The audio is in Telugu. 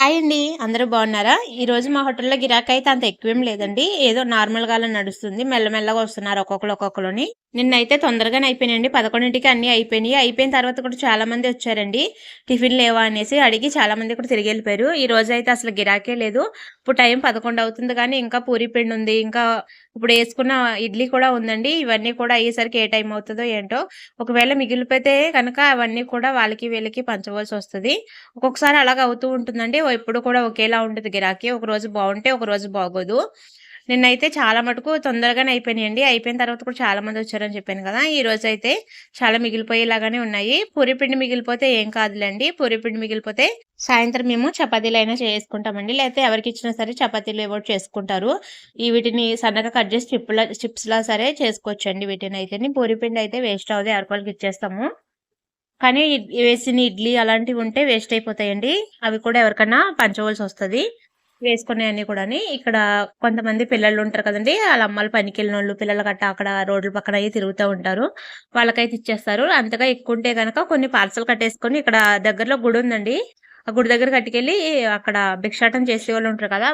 హాయ్ అండి. అందరూ బాగున్నారా? ఈరోజు మా హోటల్‌లో గిరాకీ అయితే అంత ఎక్కువేం లేదండి. ఏదో నార్మల్‌గానే నడుస్తుంది. మెల్లమెల్లగా వస్తున్నారు ఒక్కొక్కళ్ళని. నిన్నైతే తొందరగానే అయిపోయినాయండి. 11కి అన్నీ అయిపోయినాయి. అయిపోయిన తర్వాత కూడా చాలా మంది వచ్చారండి. టిఫిన్ లేవా అనేసి అడిగి చాలా మంది కూడా తిరిగెళ్ళిపోయారు. ఈరోజైతే అసలు గిరాకే లేదు. ఇప్పుడు టైం 11 అవుతుంది కానీ ఇంకా పూరి పిండి ఉంది. ఇంకా ఇప్పుడు యేసుకున్న ఇడ్లీ కూడా ఉందండి. ఇవన్నీ కూడా అయ్యేసరికి ఏ టైం అవుతదో ఏంటో. ఒకవేళ మిగిలిపోతే గనక అవన్నీ కూడా వాళ్ళకి వీళ్ళకి పంచవలసొస్తది. ఒక్కొక్కసారి అలాగ అవుతూ ఉంటుందండి. ఎప్పుడు కూడా ఒకేలా ఉండదు గిరాకీ. ఒకరోజు బావుంటే ఒకరోజు బాగోదు. నిన్నైతే చాలా మటుకు తొందరగానే అయిపోయినాయండి. అయిపోయిన తర్వాత కూడా చాలా మందొచ్చారని చెప్పాను గదా! ఈరోజైతే చాలా మిగిలిపోయేలాగానే ఉన్నాయి. పూరి పిండి మిగిలిపోతే ఏం కాదులెండి. పూరి పిండి మిగిలిపోతే సాయంత్రం మేము చపాతీలైనా చేసుకుంటామండి. లేతే ఎవరికిచ్చినా సరే చపాతీలు ఏవోటి చేసుకుంటారు. వీటిని సన్నగా కట్ చేసి చిప్స్‌లా సరే చేసుకోవచ్చండి వీటినైతేని. పూరి పిండయితే వేస్ట్ అవ్వదు. ఎవరికోళ్ళకి ఇచ్చేస్తాము. కానీ వేసిన ఇడ్లీ అలాంటివుంటే వేస్ట్ అయిపోతాయండి. అవి కూడా ఎవరికన్నా పంచవలసొస్తది. వేసుకునేయన్నీ కూడాని. ఇక్కడ కొంతమంది పిల్లలుంటారు కదండీ! ఆళ్ళ అమ్మలు పనికెళ్ళినోళ్ళు, పిల్లలు గట్టా అక్కడ రోడ్ల పక్కన అయి తిరుగుతా ఉంటారు. వాళ్ళకైతే ఇచ్చేస్తారు. అంతగా ఎక్కువుంటే గనక కొన్ని పార్సెల్ కట్టేసుకొని ఇక్కడ దగ్గరలో గుడుందండి. ఆ గుడి దగ్గర కట్టుకెళ్ళి అక్కడ భిక్షాటన చేసేవాళ్ళుంటారు కదా!